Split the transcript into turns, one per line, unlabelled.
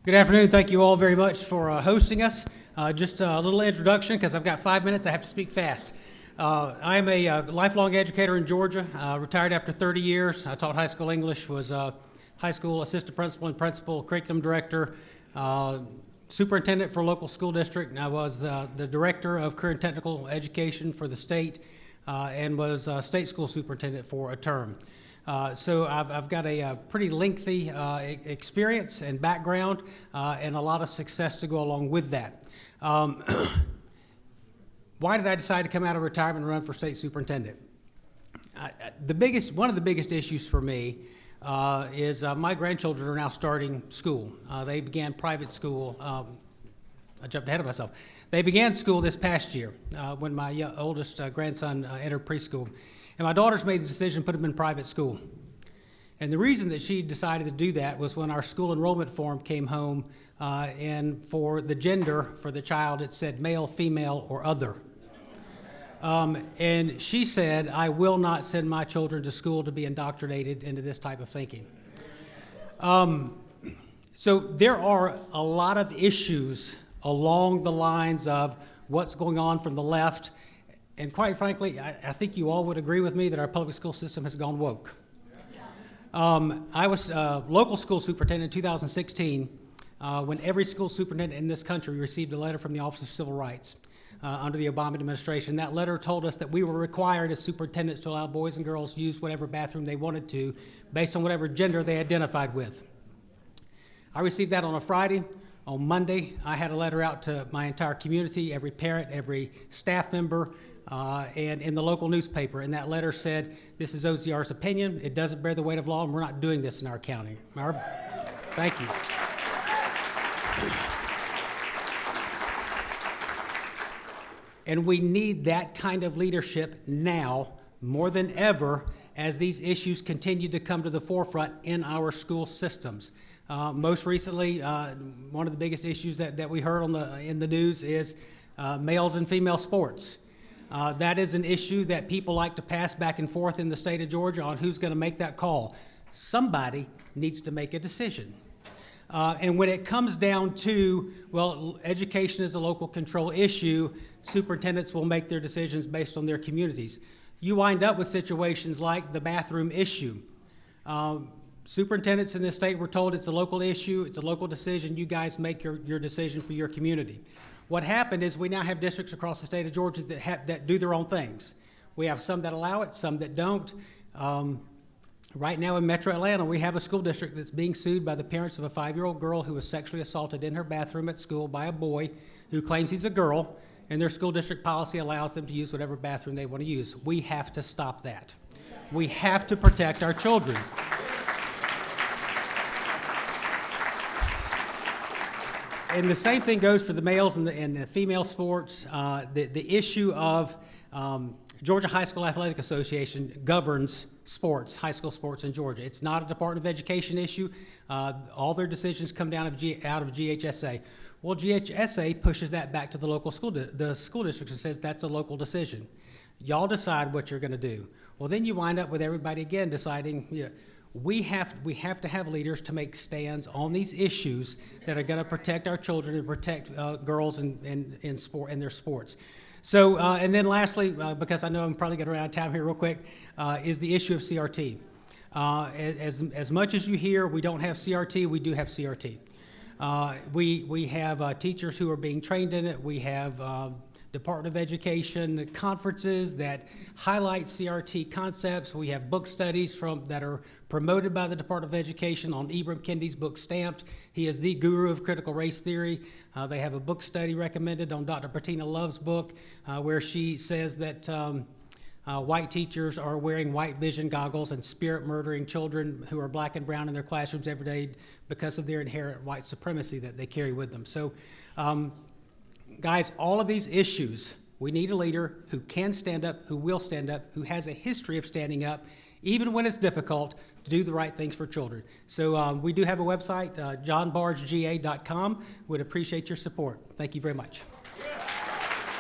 Good afternoon. Thank you all very much for hosting us. Just a little introduction because I've got 5 minutes. I have to speak fast. I am a lifelong educator in Georgia, retired after 30 years. I taught high school English, was high school assistant principal and principal, curriculum director, superintendent for a local school district, and I was the director of career and technical education for the state and was state school superintendent for a term. So I've got a pretty lengthy experience and background and a lot of success to go along with that. Why did I decide to come out of retirement and run for state superintendent? One of the biggest issues for me is my grandchildren are now starting school. They began private school. I jumped ahead of myself. They began school this past year when my oldest grandson entered preschool. And my daughter's made the decision to put him in private school. And the reason that she decided to do that was when our school enrollment form came home, and for the gender for the child, it said male, female, or other. And she said, I will not send my children to school to be indoctrinated into this type of thinking. So there are a lot of issues along the lines of what's going on from the left. And quite frankly, I think you all would agree with me that our public school system has gone woke. I was local school superintendent in 2016 when every school superintendent in this country received a letter from the Office of Civil Rights under the Obama administration. That letter told us that we were required as superintendents to allow boys and girls to use whatever bathroom they wanted to based on whatever gender they identified with. I received that on a Friday. On Monday, I had a letter out to my entire community, every parent, every staff member, and in the local newspaper. And that letter said, this is OCR's opinion. It doesn't bear the weight of law, and we're not doing this in our county. Thank you. And we need that kind of leadership now more than ever as these issues continue to come to the forefront in our school systems. Most recently, one of the biggest issues that we heard in the news is males and female sports. That is an issue that people like to pass back and forth in the state of Georgia on who's going to make that call. Somebody needs to make a decision. And when it comes down to, well, education is a local control issue, superintendents will make their decisions based on their communities. You wind up with situations like the bathroom issue. Superintendents in this state were told it's a local issue, it's a local decision, you guys make your decision for your community. What happened is we now have districts across the state of Georgia that do their own things. We have some that allow it, some that don't. Right now in Metro Atlanta, we have a school district that's being sued by the parents of a 5-year-old girl who was sexually assaulted in her bathroom at school by a boy who claims he's a girl, and their school district policy allows them to use whatever bathroom they want to use. We have to stop that. We have to protect our children. And the same thing goes for the males and the female sports. The issue of Georgia High School Athletic Association governs sports, high school sports in Georgia. It's not a Department of Education issue. All their decisions come down out of GHSA. Well, GHSA pushes that back to the local school district and says that's a local decision. Y'all decide what you're going to do. Well, then you wind up with everybody again deciding, we have to have leaders to make stands on these issues that are going to protect our children and protect girls in their sports. So, and then lastly, because I know I'm probably going to run out of time here real quick, is the issue of CRT. As much as you hear we don't have CRT, we do have CRT. We have teachers who are being trained in it. We have Department of Education conferences that highlight CRT concepts. We have book studies that are promoted by the Department of Education on Ibram Kendi's book Stamped. He is the guru of critical race theory. They have a book study recommended on Dr. Bettina Love's book where she says that white teachers are wearing white vision goggles and spirit murdering children who are black and brown in their classrooms every day because of their inherent white supremacy that they carry with them. So, guys, all of these issues, we need a leader who can stand up, who will stand up, who has a history of standing up, even when it's difficult, to do the right things for children. So we do have a website, johnbargega.com. Would appreciate your support. Thank you very much.